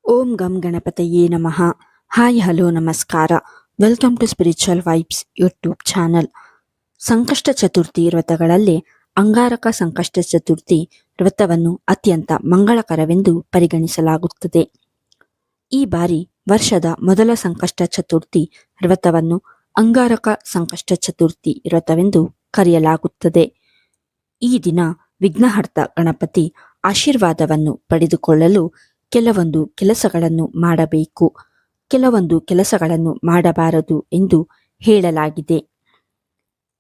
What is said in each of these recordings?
ಓಂ ಗಂ ಗಣಪತಯೇ ನಮಃ. ಹಾಯ್ ಹಲೋ ನಮಸ್ಕಾರ. Welcome to spiritual vibes YouTube channel. Sankashta Chaturthi ವ್ರತಗಳಲ್ಲಿ Angaraka ಸಂಕಷ್ಟ ಚತುರ್ಥಿ ವ್ರತವನ್ನು ಅತ್ಯಂತ ಮಂಗಳಕರವೆಂದು ಪರಿಗಣಿಸಲಾಗುತ್ತದೆ. ಈ ಬಾರಿ ವರ್ಷದ ಮೊದಲ ಸಂಕಷ್ಟ ಚತುರ್ಥಿ ವ್ರತವನ್ನು ಅಂಗಾರಕ ಸಂಕಷ್ಟ ಚತುರ್ಥಿ ವ್ರತವೆಂದು ಕರೆಯಲಾಗುತ್ತದೆ. ಈ ದಿನ ವಿಘ್ನಹರ್ತ ಗಣಪತಿ ಆಶೀರ್ವಾದವನ್ನು ಪಡೆದುಕೊಳ್ಳಲು ಕೆಲವೊಂದು ಕೆಲಸಗಳನ್ನು ಮಾಡಬೇಕು, ಕೆಲವೊಂದು ಕೆಲಸಗಳನ್ನು ಮಾಡಬಾರದು ಎಂದು ಹೇಳಲಾಗಿದೆ.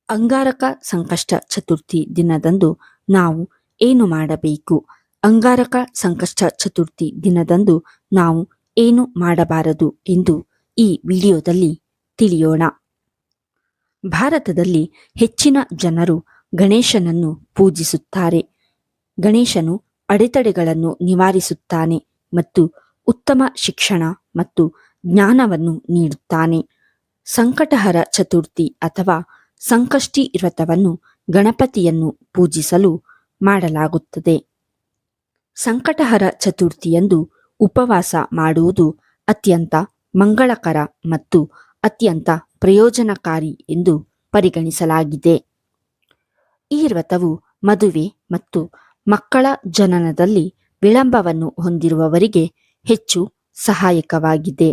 ಅಂಗಾರಕ ಸಂಕಷ್ಟ ಚತುರ್ಥಿ ದಿನದಂದು ನಾವು ಏನು ಮಾಡಬೇಕು, ಅಂಗಾರಕ ಸಂಕಷ್ಟ ಚತುರ್ಥಿ ದಿನದಂದು ನಾವು ಏನು ಮಾಡಬಾರದು ಎಂದು ಈ ವಿಡಿಯೋದಲ್ಲಿ ತಿಳಿಯೋಣ. ಭಾರತದಲ್ಲಿ ಹೆಚ್ಚಿನ ಜನರು ಗಣೇಶನನ್ನು ಪೂಜಿಸುತ್ತಾರೆ. ಗಣೇಶನು ಅಡೆತಡೆಗಳನ್ನು ನಿವಾರಿಸುತ್ತಾನೆ ಮತ್ತು ಉತ್ತಮ ಶಿಕ್ಷಣ ಮತ್ತು ಜ್ಞಾನವನ್ನು ನೀಡುತ್ತಾನೆ. ಸಂಕಟಹರ ಚತುರ್ಥಿ ಅಥವಾ ಸಂಕಷ್ಟಿ ವ್ರತವನ್ನು ಗಣಪತಿಯನ್ನು ಪೂಜಿಸಲು ಮಾಡಲಾಗುತ್ತದೆ. ಸಂಕಟಹರ ಚತುರ್ಥಿಯಂದು ಉಪವಾಸ ಮಾಡುವುದು ಅತ್ಯಂತ ಮಂಗಳಕರ ಮತ್ತು ಅತ್ಯಂತ ಪ್ರಯೋಜನಕಾರಿ ಎಂದು ಪರಿಗಣಿಸಲಾಗಿದೆ. ಈ ವ್ರತವು ಮದುವೆ ಮತ್ತು ಮಕ್ಕಳ ಜನನದಲ್ಲಿ ವಿಳಂಬವನ್ನು ಹೊಂದಿರುವವರಿಗೆ ಹೆಚ್ಚು ಸಹಾಯಕವಾಗಿದೆ.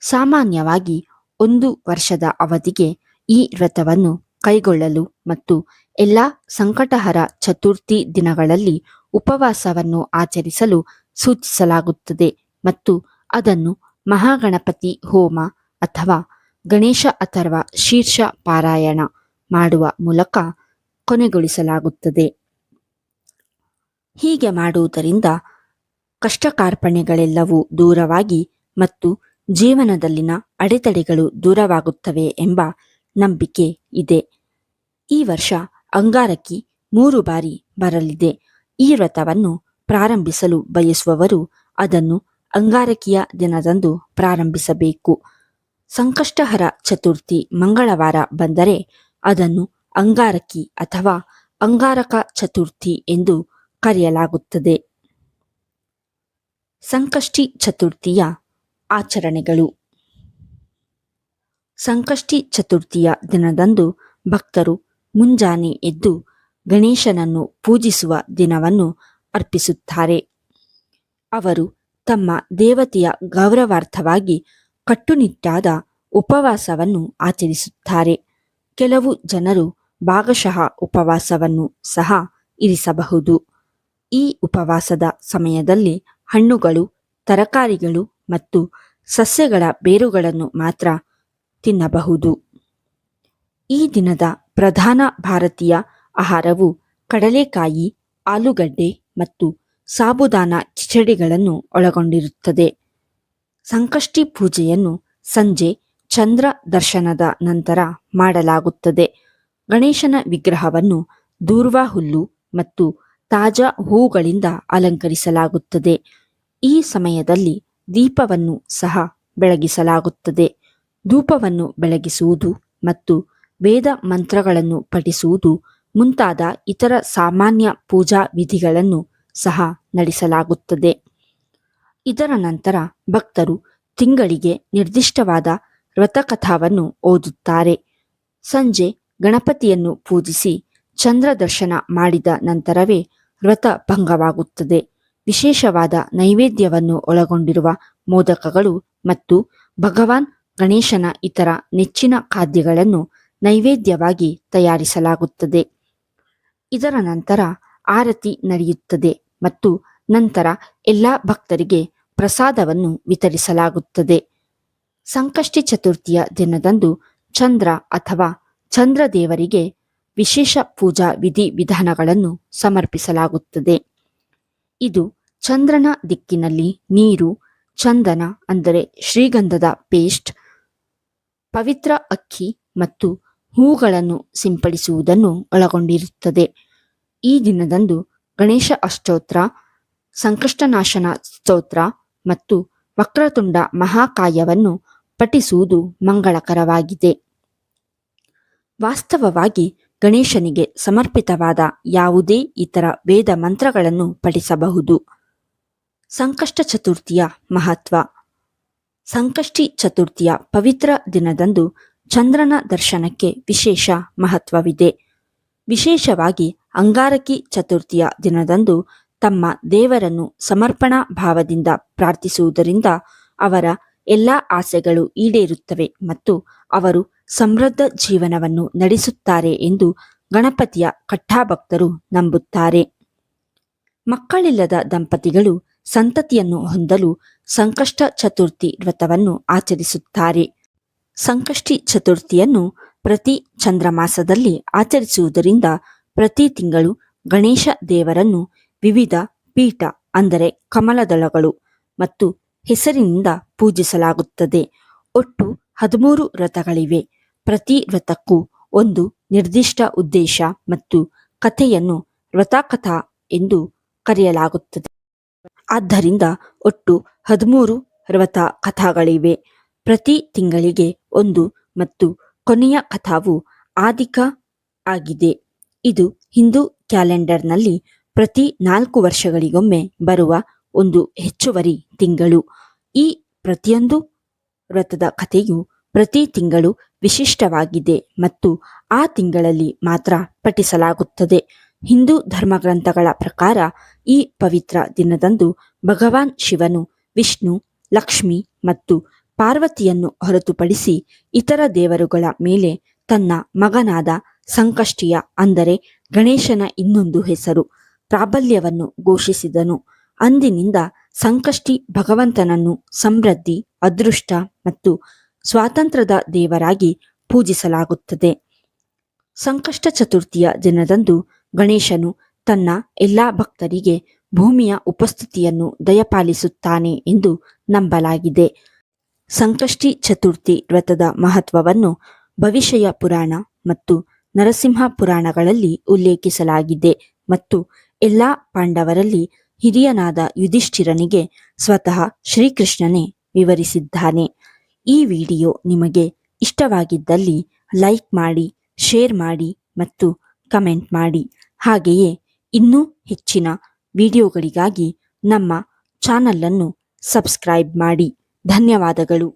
ಸಾಮಾನ್ಯವಾಗಿ 1 ವರ್ಷದ ಅವಧಿಗೆ ಈ ವ್ರತವನ್ನು ಕೈಗೊಳ್ಳಲು ಮತ್ತು ಎಲ್ಲ ಸಂಕಟಹರ ಚತುರ್ಥಿ ದಿನಗಳಲ್ಲಿ ಉಪವಾಸವನ್ನು ಆಚರಿಸಲು ಸೂಚಿಸಲಾಗುತ್ತದೆ ಮತ್ತು ಅದನ್ನು ಮಹಾಗಣಪತಿ ಹೋಮ ಅಥವಾ ಗಣೇಶ ಅಥವಾ ಶೀರ್ಷ ಪಾರಾಯಣ ಮಾಡುವ ಮೂಲಕ ಕೊನೆಗೊಳಿಸಲಾಗುತ್ತದೆ. ಹೀಗೆ ಮಾಡುವುದರಿಂದ ಕಷ್ಟಕಾರ್ಪಣ್ಯಗಳೆಲ್ಲವೂ ದೂರವಾಗಿ ಮತ್ತು ಜೀವನದಲ್ಲಿನ ಅಡೆತಡೆಗಳು ದೂರವಾಗುತ್ತವೆ ಎಂಬ ನಂಬಿಕೆ ಇದೆ. ಈ ವರ್ಷ ಅಂಗಾರಕಿ 3 ಬಾರಿ ಬರಲಿದೆ. ಈ ವ್ರತವನ್ನು ಪ್ರಾರಂಭಿಸಲು ಬಯಸುವವರು ಅದನ್ನು ಅಂಗಾರಕಿಯ ದಿನದಂದು ಪ್ರಾರಂಭಿಸಬೇಕು. ಸಂಕಷ್ಟಹರ ಚತುರ್ಥಿ ಮಂಗಳವಾರ ಬಂದರೆ ಅದನ್ನು ಅಂಗಾರಕಿ ಅಥವಾ ಅಂಗಾರಕ ಚತುರ್ಥಿ ಎಂದು ಕರೆಯಲಾಗುತ್ತದೆ. ಸಂಕಷ್ಟಿ ಚತುರ್ಥಿಯ ಆಚರಣೆಗಳು. ಸಂಕಷ್ಟಿ ಚತುರ್ಥಿಯ ದಿನದಂದು ಭಕ್ತರು ಮುಂಜಾನೆ ಎದ್ದು ಗಣೇಶನನ್ನು ಪೂಜಿಸುವ ದಿನವನ್ನು ಅರ್ಪಿಸುತ್ತಾರೆ. ಅವರು ತಮ್ಮ ದೇವತೆಯ ಗೌರವಾರ್ಥವಾಗಿ ಕಟ್ಟುನಿಟ್ಟಾದ ಉಪವಾಸವನ್ನು ಆಚರಿಸುತ್ತಾರೆ. ಕೆಲವು ಜನರು ಭಾಗಶಃ ಉಪವಾಸವನ್ನು ಸಹ ಇರಿಸಬಹುದು. ಈ ಉಪವಾಸದ ಸಮಯದಲ್ಲಿ ಹಣ್ಣುಗಳು, ತರಕಾರಿಗಳು ಮತ್ತು ಸಸ್ಯಗಳ ಬೇರುಗಳನ್ನು ಮಾತ್ರ ತಿನ್ನಬಹುದು. ಈ ದಿನದ ಪ್ರಧಾನ ಭಾರತೀಯ ಆಹಾರವು ಕಡಲೆಕಾಯಿ, ಆಲೂಗಡ್ಡೆ ಮತ್ತು ಸಾಬುದಾನ ಕಿಚಡಿಗಳನ್ನು ಒಳಗೊಂಡಿರುತ್ತದೆ. ಸಂಕಷ್ಟಿ ಪೂಜೆಯನ್ನು ಸಂಜೆ ಚಂದ್ರ ದರ್ಶನದ ನಂತರ ಮಾಡಲಾಗುತ್ತದೆ. ಗಣೇಶನ ವಿಗ್ರಹವನ್ನು ದೂರ್ವ ಹುಲ್ಲು ಮತ್ತು ತಾಜಾ ಹೂಗಳಿಂದ ಅಲಂಕರಿಸಲಾಗುತ್ತದೆ. ಈ ಸಮಯದಲ್ಲಿ ದೀಪವನ್ನು ಸಹ ಬೆಳಗಿಸಲಾಗುತ್ತದೆ. ಧೂಪವನ್ನು ಬೆಳಗಿಸುವುದು ಮತ್ತು ವೇದ ಮಂತ್ರಗಳನ್ನು ಪಠಿಸುವುದು ಮುಂತಾದ ಇತರ ಸಾಮಾನ್ಯ ಪೂಜಾ ವಿಧಿಗಳನ್ನು ಸಹ ನಡೆಸಲಾಗುತ್ತದೆ. ಇದರ ನಂತರ ಭಕ್ತರು ತಿಂಗಳಿಗೆ ನಿರ್ದಿಷ್ಟವಾದ ವ್ರತಕಥಾವನ್ನು ಓದುತ್ತಾರೆ. ಸಂಜೆ ಗಣಪತಿಯನ್ನು ಪೂಜಿಸಿ ಚಂದ್ರ ದರ್ಶನ ಮಾಡಿದ ನಂತರವೇ ವ್ರತ ಭಂಗವಾಗುತ್ತದೆ. ವಿಶೇಷವಾದ ನೈವೇದ್ಯವನ್ನು ಒಳಗೊಂಡಿರುವ ಮೋದಕಗಳು ಮತ್ತು ಭಗವಾನ್ ಗಣೇಶನ ಇತರ ನೆಚ್ಚಿನ ಖಾದ್ಯಗಳನ್ನು ನೈವೇದ್ಯವಾಗಿ ತಯಾರಿಸಲಾಗುತ್ತದೆ. ಇದರ ನಂತರ ಆರತಿ ನಡೆಯುತ್ತದೆ ಮತ್ತು ನಂತರ ಎಲ್ಲ ಭಕ್ತರಿಗೆ ಪ್ರಸಾದವನ್ನು ವಿತರಿಸಲಾಗುತ್ತದೆ. ಸಂಕಷ್ಟಿ ಚತುರ್ಥಿಯ ದಿನದಂದು ಚಂದ್ರ ಅಥವಾ ಚಂದ್ರದೇವರಿಗೆ ವಿಶೇಷ ಪೂಜಾ ವಿಧಿವಿಧಾನಗಳನ್ನು ಸಮರ್ಪಿಸಲಾಗುತ್ತದೆ. ಇದು ಚಂದ್ರನ ದಿಕ್ಕಿನಲ್ಲಿ ನೀರು, ಚಂದನ ಅಂದರೆ ಶ್ರೀಗಂಧದ ಪೇಸ್ಟ್, ಪವಿತ್ರ ಅಕ್ಕಿ ಮತ್ತು ಹೂಗಳನ್ನು ಸಿಂಪಡಿಸುವುದನ್ನು ಒಳಗೊಂಡಿರುತ್ತದೆ. ಈ ದಿನದಂದು ಗಣೇಶ ಅಷ್ಟೋತ್ರ, ಸಂಕಷ್ಟನಾಶನ ಸ್ತೋತ್ರ ಮತ್ತು ವಕ್ರತುಂಡ ಮಹಾಕಾಯವನ್ನು ಪಠಿಸುವುದು ಮಂಗಳಕರವಾಗಿದೆ. ವಾಸ್ತವವಾಗಿ ಗಣೇಶನಿಗೆ ಸಮರ್ಪಿತವಾದ ಯಾವುದೇ ಇತರ ವೇದ ಮಂತ್ರಗಳನ್ನು ಪಠಿಸಬಹುದು. ಸಂಕಷ್ಟ ಚತುರ್ಥಿಯ ಮಹತ್ವ. ಸಂಕಷ್ಟಿ ಚತುರ್ಥಿಯ ಪವಿತ್ರ ದಿನದಂದು ಚಂದ್ರನ ದರ್ಶನಕ್ಕೆ ವಿಶೇಷ ಮಹತ್ವವಿದೆ. ವಿಶೇಷವಾಗಿ ಅಂಗಾರಕಿ ಚತುರ್ಥಿಯ ದಿನದಂದು ತಮ್ಮ ದೇವರನ್ನು ಸಮರ್ಪಣಾ ಭಾವದಿಂದ ಪ್ರಾರ್ಥಿಸುವುದರಿಂದ ಅವರ ಎಲ್ಲ ಆಸೆಗಳು ಈಡೇರುತ್ತವೆ ಮತ್ತು ಅವರು ಸಮೃದ್ಧ ಜೀವನವನ್ನು ನಡೆಸುತ್ತಾರೆ ಎಂದು ಗಣಪತಿಯ ಕಟ್ಟಾಭಕ್ತರು ನಂಬುತ್ತಾರೆ. ಮಕ್ಕಳಿಲ್ಲದ ದಂಪತಿಗಳು ಸಂತತಿಯನ್ನು ಹೊಂದಲು ಸಂಕಷ್ಟ ಚತುರ್ಥಿ ವ್ರತವನ್ನು ಆಚರಿಸುತ್ತಾರೆ. ಸಂಕಷ್ಟಿ ಚತುರ್ಥಿಯನ್ನು ಪ್ರತಿ ಚಂದ್ರಮಾಸದಲ್ಲಿ ಆಚರಿಸುವುದರಿಂದ ಪ್ರತಿ ತಿಂಗಳು ಗಣೇಶ ದೇವರನ್ನು ವಿವಿಧ ಪೀಠ ಅಂದರೆ ಕಮಲದಳಗಳು ಮತ್ತು ಹೆಸರಿನಿಂದ ಪೂಜಿಸಲಾಗುತ್ತದೆ. ಒಟ್ಟು 13 ವ್ರತಗಳಿವೆ. ಪ್ರತಿ ವ್ರತಕ್ಕೂ ಒಂದು ನಿರ್ದಿಷ್ಟ ಉದ್ದೇಶ ಮತ್ತು ಕಥೆಯನ್ನು ವ್ರತಕಥಾ ಎಂದು ಕರೆಯಲಾಗುತ್ತದೆ. ಆದ್ದರಿಂದ ಒಟ್ಟು 13 ವ್ರತ ಕಥಾಗಳಿವೆ. ಪ್ರತಿ ತಿಂಗಳಿಗೆ ಒಂದು ಮತ್ತು ಕೊನೆಯ ಕಥಾವು ಆದಿಕ ಆಗಿದೆ. ಇದು ಹಿಂದೂ ಕ್ಯಾಲೆಂಡರ್ನಲ್ಲಿ ಪ್ರತಿ 4 ವರ್ಷಗಳಿಗೊಮ್ಮೆ ಬರುವ ಒಂದು ಹೆಚ್ಚುವರಿ ತಿಂಗಳು. ಈ ಪ್ರತಿಯೊಂದು ವ್ರತದ ಕಥೆಯು ಪ್ರತಿ ತಿಂಗಳು ವಿಶಿಷ್ಟವಾಗಿದೆ ಮತ್ತು ಆ ತಿಂಗಳಲ್ಲಿ ಮಾತ್ರ ಪಠಿಸಲಾಗುತ್ತದೆ. ಹಿಂದೂ ಧರ್ಮಗ್ರಂಥಗಳ ಪ್ರಕಾರ ಈ ಪವಿತ್ರ ದಿನದಂದು ಭಗವಾನ್ ಶಿವನು ವಿಷ್ಣು, ಲಕ್ಷ್ಮಿ ಮತ್ತು ಪಾರ್ವತಿಯನ್ನು ಹೊರತುಪಡಿಸಿ ಇತರ ದೇವರುಗಳ ಮೇಲೆ ತನ್ನ ಮಗನಾದ ಸಂಕಷ್ಟಿಯ ಅಂದರೆ ಗಣೇಶನ ಇನ್ನೊಂದು ಹೆಸರು ಪ್ರಾಬಲ್ಯವನ್ನು ಘೋಷಿಸಿದನು. ಅಂದಿನಿಂದ ಸಂಕಷ್ಟಿ ಭಗವಂತನನ್ನು ಸಮೃದ್ಧಿ, ಅದೃಷ್ಟ ಮತ್ತು ಸ್ವಾತಂತ್ರ್ಯದ ದೇವರಾಗಿ ಪೂಜಿಸಲಾಗುತ್ತದೆ. ಸಂಕಷ್ಟ ಚತುರ್ಥಿಯ ದಿನದಂದು ಗಣೇಶನು ತನ್ನ ಎಲ್ಲಾ ಭಕ್ತರಿಗೆ ಭೂಮಿಯ ಉಪಸ್ಥಿತಿಯನ್ನು ದಯಪಾಲಿಸುತ್ತಾನೆ ಎಂದು ನಂಬಲಾಗಿದೆ. ಸಂಕಷ್ಟಿ ಚತುರ್ಥಿ ವ್ರತದ ಮಹತ್ವವನ್ನು ಭವಿಷ್ಯ ಪುರಾಣ ಮತ್ತು ನರಸಿಂಹ ಪುರಾಣಗಳಲ್ಲಿ ಉಲ್ಲೇಖಿಸಲಾಗಿದೆ ಮತ್ತು ಎಲ್ಲಾ ಪಾಂಡವರಲ್ಲಿ ಹಿರಿಯನಾದ ಯುಧಿಷ್ಠಿರನಿಗೆ ಸ್ವತಃ ಶ್ರೀಕೃಷ್ಣನೇ ವಿವರಿಸಿದ್ದಾನೆ. ಈ ವಿಡಿಯೋ ನಿಮಗೆ ಇಷ್ಟವಾಗಿದ್ದಲ್ಲಿ ಲೈಕ್ ಮಾಡಿ, ಶೇರ್ ಮಾಡಿ ಮತ್ತು ಕಮೆಂಟ್ ಮಾಡಿ. ಹಾಗೆಯೇ ಇನ್ನೂ ಹೆಚ್ಚಿನ ವಿಡಿಯೋಗಳಿಗಾಗಿ ನಮ್ಮ ಚಾನಲನ್ನು ಸಬ್ಸ್ಕ್ರೈಬ್ ಮಾಡಿ. ಧನ್ಯವಾದಗಳು.